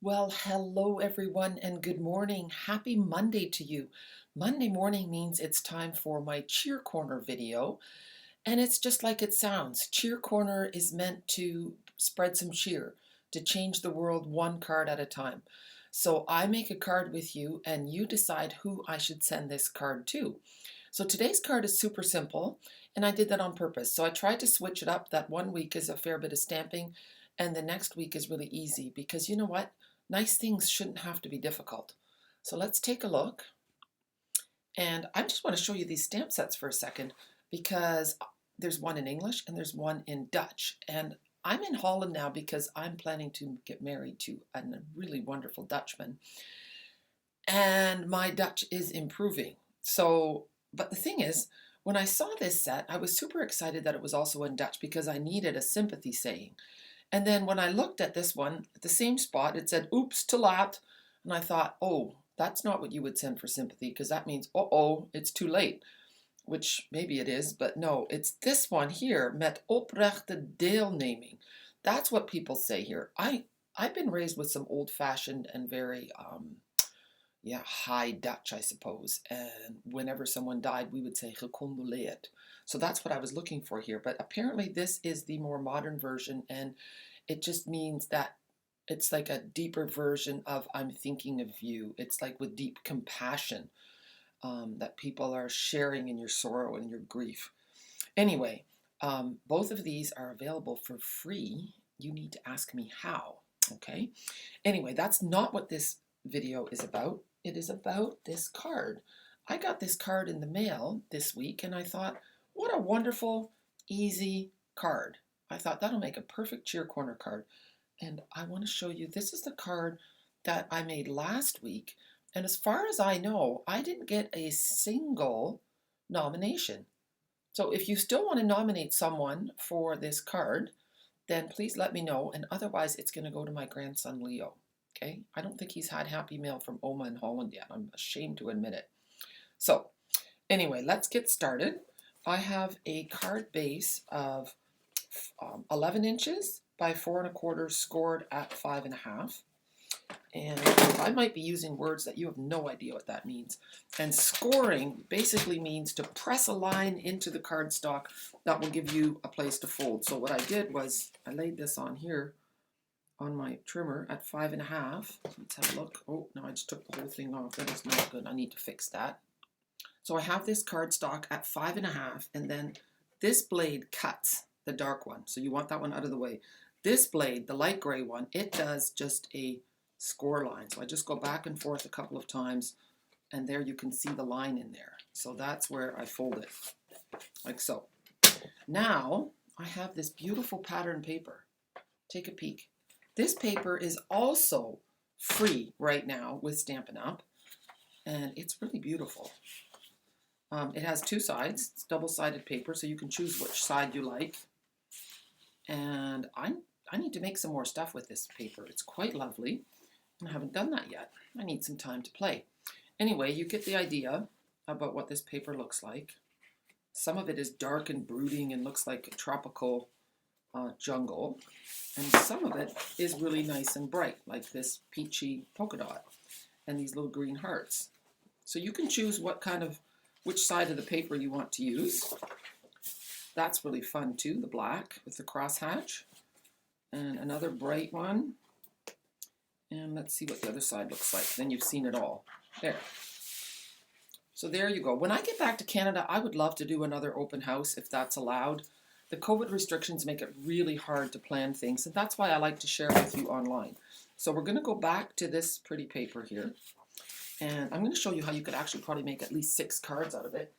Well, hello everyone and good morning. Happy Monday to you. Monday morning means it's time for my Cheer Corner video, and it's just like it sounds. Cheer Corner is meant to spread some cheer, to change the world one card at a time. So I make a card with you and you decide who I should send this card to. So today's card is super simple, and I did that on purpose. So I tried to switch it up. That one week is a fair bit of stamping, and the next week is really easy because you know what? Nice things shouldn't have to be difficult. So let's take a look. And I just want to show you these stamp sets for a second because there's one in English and there's one in Dutch. And I'm in Holland now because I'm planning to get married to a really wonderful Dutchman. And my Dutch is improving. But the thing is, when I saw this set, I was super excited that it was also in Dutch because I needed a sympathy saying. And then when I looked at this one, at the same spot, it said, oops, te laat. And I thought, oh, that's not what you would send for sympathy because that means, uh-oh, it's too late. Which maybe it is, but no, it's this one here, met oprechte deelneming. That's what people say here. I've been raised with some old-fashioned and very high Dutch, I suppose. And whenever someone died, we would say gecondoleerd. So that's what I was looking for here. But apparently this is the more modern version, and it just means that it's like a deeper version of I'm thinking of you. It's like with deep compassion that people are sharing in your sorrow and your grief. Anyway, both of these are available for free. You need to ask me how, okay? Anyway, that's not what this video is about. It is about this card. I got this card in the mail this week and I thought, what a wonderful, easy card. I thought that'll make a perfect Cheer Corner card. And I want to show you, this is the card that I made last week. And as far as I know, I didn't get a single nomination. So if you still want to nominate someone for this card, then please let me know. And otherwise, it's going to go to my grandson, Leo. Okay, I don't think he's had happy mail from Oma in Holland yet. I'm ashamed to admit it. So anyway, let's get started. I have a card base of 11 inches by 4¼ scored at 5½. And I might be using words that you have no idea what that means. And scoring basically means to press a line into the cardstock that will give you a place to fold. So what I did was I laid this on here on my trimmer at 5½. Let's have a look. Oh, no, I just took the whole thing off. That is not good. I need to fix that. So I have this cardstock at 5½, and then this blade cuts the dark one. So you want that one out of the way. This blade, the light gray one, it does just a score line. So I just go back and forth a couple of times, and there you can see the line in there. So that's where I fold it, like so. Now I have this beautiful pattern paper. Take a peek. This paper is also free right now with Stampin' Up, and it's really beautiful. It has two sides. It's double-sided paper, so you can choose which side you like. And I need to make some more stuff with this paper. It's quite lovely, and I haven't done that yet. I need some time to play. Anyway, you get the idea about what this paper looks like. Some of it is dark and brooding and looks like a tropical jungle, and some of it is really nice and bright, like this peachy polka dot and these little green hearts. So you can choose which side of the paper you want to use. That's really fun too, the black with the crosshatch, and another bright one. And let's see what the other side looks like. Then you've seen it all. There. So there you go. When I get back to Canada, I would love to do another open house if that's allowed. The COVID restrictions make it really hard to plan things, and that's why I like to share with you online. So we're going to go back to this pretty paper here, and I'm going to show you how you could actually probably make at least 6 cards out of it.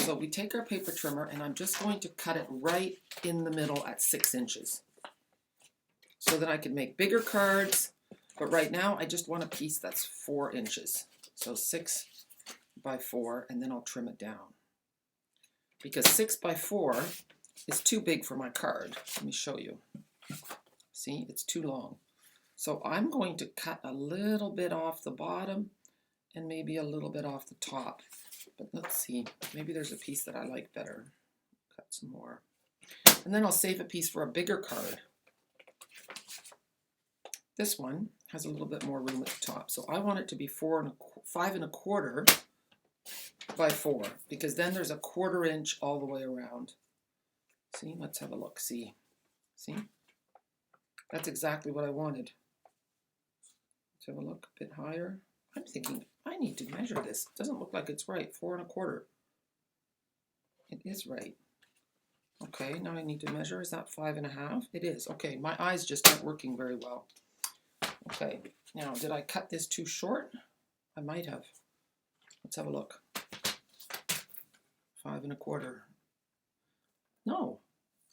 So we take our paper trimmer, and I'm just going to cut it right in the middle at 6 inches. So then I can make bigger cards, but right now I just want a piece that's 4 inches. So 6 by 4, and then I'll trim it down. Because 6 by 4 is too big for my card. Let me show you. See, it's too long. So I'm going to cut a little bit off the bottom and maybe a little bit off the top. But let's see, maybe there's a piece that I like better. Cut some more. And then I'll save a piece for a bigger card. This one has a little bit more room at the top. So I want it to be 5 1/4 by 4, because then there's a 1/4 inch all the way around. See, let's have a look. See? That's exactly what I wanted. Let's have a look a bit higher. I'm thinking I need to measure this. It doesn't look like it's right. 4 1/4. It is right. Okay, now I need to measure. Is that 5 1/2? It is. Okay, my eyes just aren't working very well. Okay, now did I cut this too short? I might have. Let's have a look. 5 1/4. No,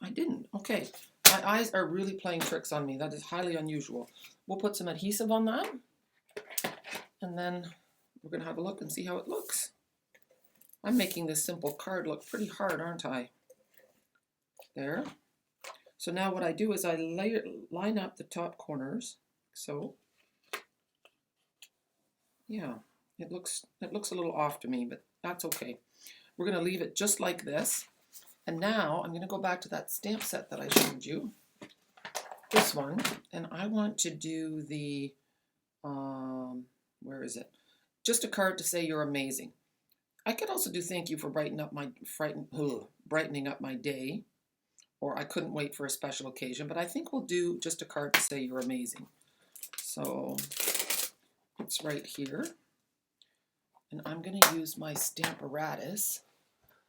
I didn't. Okay, my eyes are really playing tricks on me. That is highly unusual. We'll put some adhesive on that, and then we're going to have a look and see how it looks. I'm making this simple card look pretty hard, aren't I? There. So now what I do is I line up the top corners. So, yeah, it looks a little off to me, but that's okay. We're going to leave it just like this. And now I'm going to go back to that stamp set that I showed you, this one, and I want to do the, where is it? Just a card to say you're amazing. I could also do thank you for brightening up my day, or I couldn't wait for a special occasion, but I think we'll do just a card to say you're amazing. So it's right here, and I'm going to use my Stamparatus.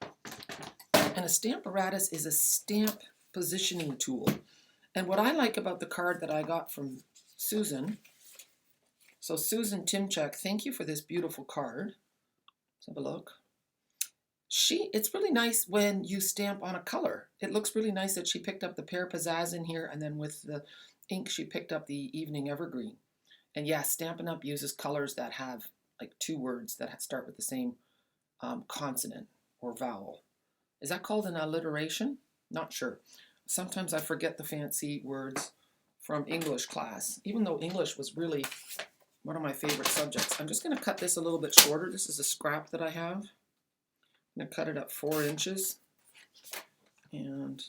And a Stamparatus is a stamp positioning tool. And what I like about the card that I got from Susan, so Susan Timchak, thank you for this beautiful card. Let's have a look. It's really nice when you stamp on a color. It looks really nice that she picked up the Pear Pizzazz in here, and then with the ink she picked up the Evening Evergreen. And yeah, Stampin' Up! Uses colors that have like 2 words that start with the same consonant or vowel. Is that called an alliteration? Not sure. Sometimes I forget the fancy words from English class, even though English was really one of my favorite subjects. I'm just going to cut this a little bit shorter. This is a scrap that I have. I'm going to cut it up 4 inches. And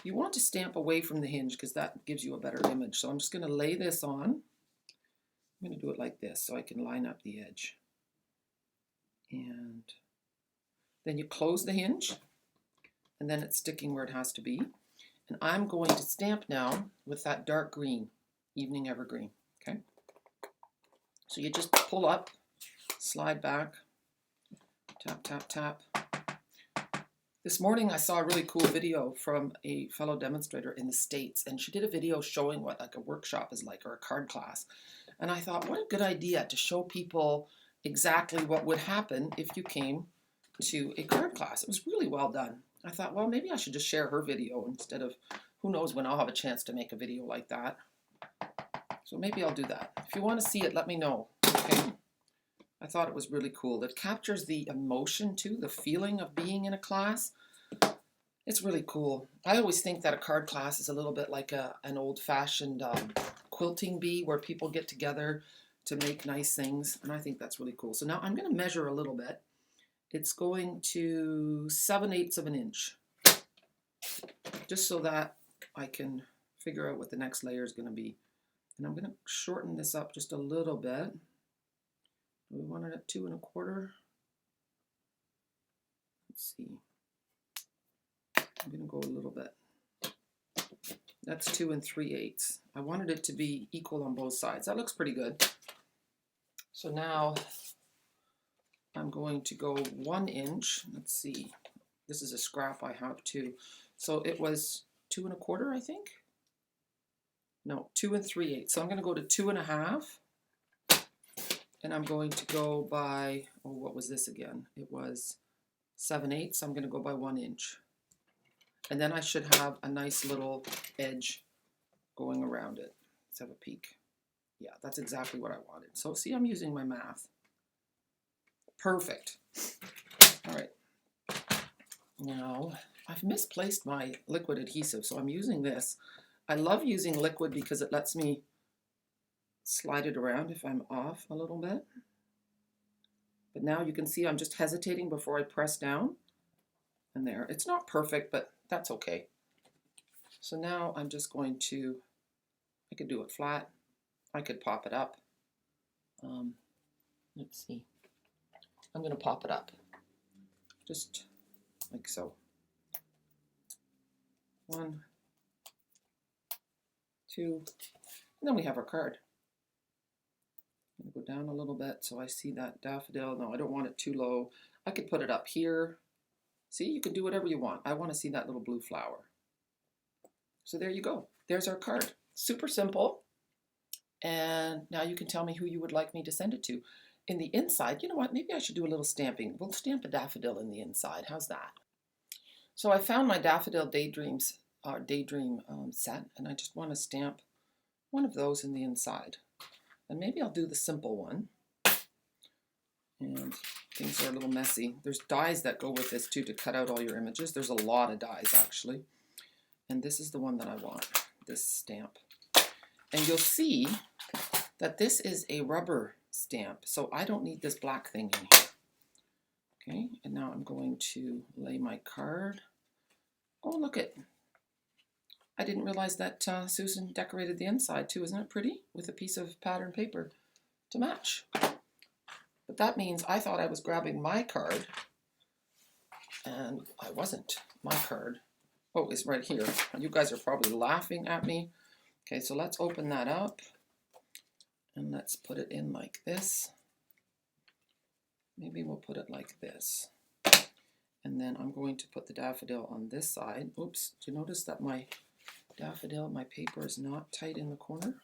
you want to stamp away from the hinge because that gives you a better image. So I'm just going to lay this on. I'm going to do it like this so I can line up the edge. And then you close the hinge, and then it's sticking where it has to be. And I'm going to stamp now with that dark green, Evening Evergreen, okay? So you just pull up, slide back, tap, tap, tap. This morning I saw a really cool video from a fellow demonstrator in the States, and she did a video showing what like a workshop is like, or a card class. And I thought, what a good idea to show people exactly what would happen if you came to a card class. It was really well done. I thought, well, maybe I should just share her video instead of, who knows when I'll have a chance to make a video like that. So maybe I'll do that. If you want to see it, let me know. Okay. I thought it was really cool. It captures the emotion too, the feeling of being in a class. It's really cool. I always think that a card class is a little bit like an old-fashioned quilting bee where people get together to make nice things, and I think that's really cool. So now I'm going to measure a little bit. It's going to 7/8 of an inch, just so that I can figure out what the next layer is going to be. And I'm going to shorten this up just a little bit. We want it at 2 1/4. Let's see. I'm going to go a little bit. That's 2 3/8. I wanted it to be equal on both sides. That looks pretty good. So now I'm going to go 1 inch. Let's see. This is a scrap I have too. So it was 2 1/4, I think. No, 2 3/8. So I'm going to go to 2 1/2. And I'm going to go by, oh, what was this again? It was 7/8. So I'm going to go by 1 inch. And then I should have a nice little edge going around it. Let's have a peek. Yeah, that's exactly what I wanted. So see, I'm using my math. Perfect. All right. Now, I've misplaced my liquid adhesive, so I'm using this. I love using liquid because it lets me slide it around if I'm off a little bit. But now you can see I'm just hesitating before I press down. And there, it's not perfect, but that's okay. So now I'm just going to, I could do it flat, I could pop it up. Let's see. I'm going to pop it up. Just like so. 1, 2, and then we have our card. I'm going to go down a little bit so I see that daffodil. No, I don't want it too low. I could put it up here. See, you can do whatever you want. I want to see that little blue flower. So there you go. There's our card. Super simple. And now you can tell me who you would like me to send it to. In the inside, you know what? Maybe I should do a little stamping. We'll stamp a daffodil in the inside. How's that? So I found my Daffodil Daydream set, and I just want to stamp one of those in the inside. And maybe I'll do the simple one. And things are a little messy. There's dies that go with this too to cut out all your images. There's a lot of dies actually. And this is the one that I want, this stamp. And you'll see that this is a rubber stamp, so I don't need this black thing in here. Okay, and now I'm going to lay my card. Oh, look it. I didn't realize that Susan decorated the inside too. Isn't it pretty? With a piece of pattern paper to match. But that means I thought I was grabbing my card, and I wasn't. My card, oh, is right here. You guys are probably laughing at me. Okay, so let's open that up, and let's put it in like this. Maybe we'll put it like this. And then I'm going to put the daffodil on this side. Oops, do you notice that my daffodil, my paper is not tight in the corner?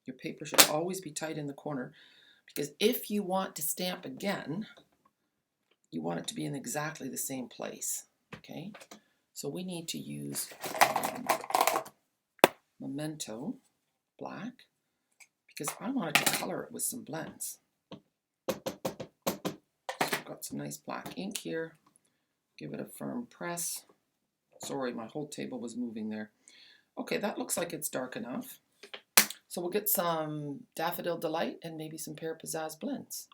Your paper should always be tight in the corner, because if you want to stamp again, you want it to be in exactly the same place, okay? So we need to use Memento black, because I wanted to color it with some blends. So I've got some nice black ink here. Give it a firm press. Sorry, my whole table was moving there. Okay, that looks like it's dark enough. So we'll get some Daffodil Delight and maybe some Pear Pizzazz blends.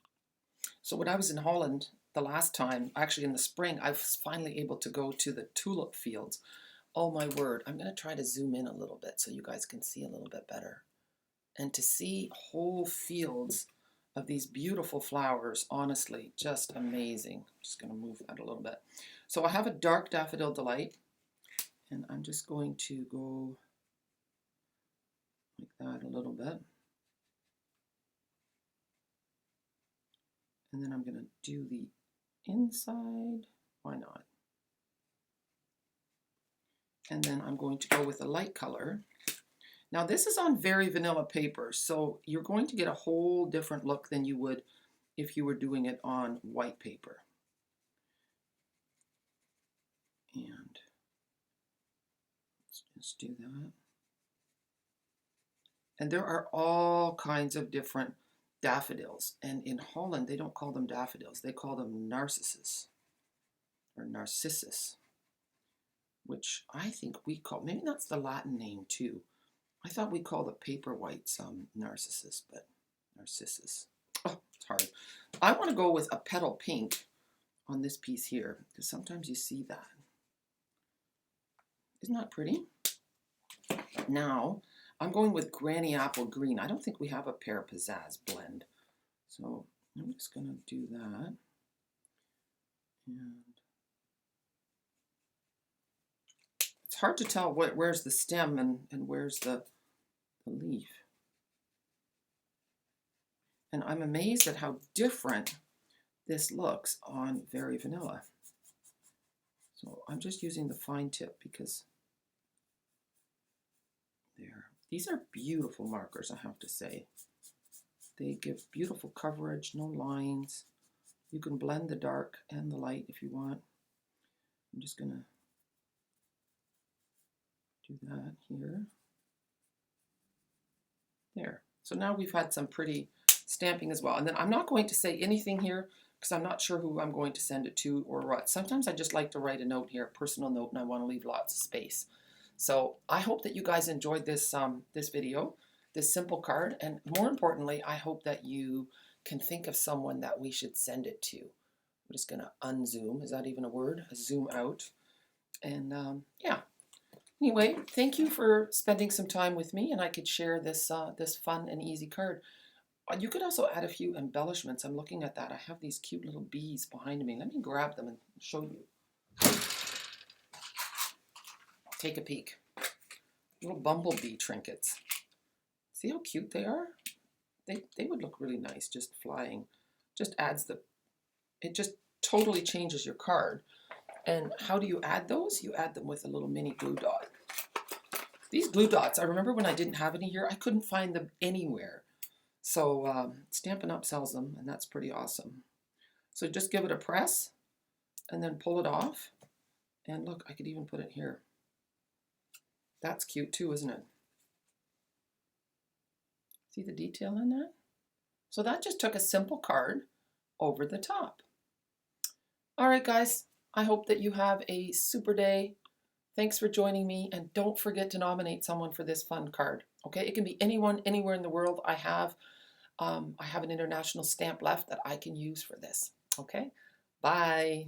So when I was in Holland the last time, actually in the spring, I was finally able to go to the tulip fields. Oh my word, I'm going to try to zoom in a little bit so you guys can see a little bit better. And to see whole fields of these beautiful flowers, honestly, just amazing. I'm just going to move that a little bit. So I have a dark Daffodil Delight, and I'm just going to go like that a little bit. And then I'm going to do the inside. Why not? And then I'm going to go with a light color. Now this is on very vanilla paper, so you're going to get a whole different look than you would if you were doing it on white paper. And let's just do that. And there are all kinds of different daffodils. And in Holland, they don't call them daffodils. They call them narcissus or narcissus, which I think we call, maybe that's the Latin name too. I thought we call the paper whites narcissus, but narcissus. Oh, it's hard. I want to go with a petal pink on this piece here, because sometimes you see that. Isn't that pretty? Now, I'm going with Granny Apple Green. I don't think we have a Pear Pizzazz blend. So I'm just going to do that. And it's hard to tell where's the stem and where's the leaf. And I'm amazed at how different this looks on Very Vanilla. So I'm just using the fine tip because there. These are beautiful markers, I have to say. They give beautiful coverage, no lines. You can blend the dark and the light if you want. I'm just going to do that here. There. So now we've had some pretty stamping as well. And then I'm not going to say anything here because I'm not sure who I'm going to send it to or what. Sometimes I just like to write a note here, a personal note, and I want to leave lots of space. So I hope that you guys enjoyed this, this video, this simple card. And more importantly, I hope that you can think of someone that we should send it to. I'm just going to unzoom. Is that even a word? Zoom out. And yeah. Anyway, thank you for spending some time with me, and I could share this fun and easy card. You could also add a few embellishments. I'm looking at that. I have these cute little bees behind me. Let me grab them and show you. Take a peek. Little bumblebee trinkets. See how cute they are? They would look really nice just flying. Just adds it just totally changes your card. And how do you add those? You add them with a little mini glue dot. These glue dots, I remember when I didn't have any here, I couldn't find them anywhere. So Stampin' Up! Sells them, and that's pretty awesome. So just give it a press, and then pull it off. And look, I could even put it here. That's cute too, isn't it? See the detail in that? So that just took a simple card over the top. All right, guys, I hope that you have a super day. Thanks for joining me, and don't forget to nominate someone for this fun card. Okay, it can be anyone, anywhere in the world. I have an international stamp left that I can use for this. Okay, bye.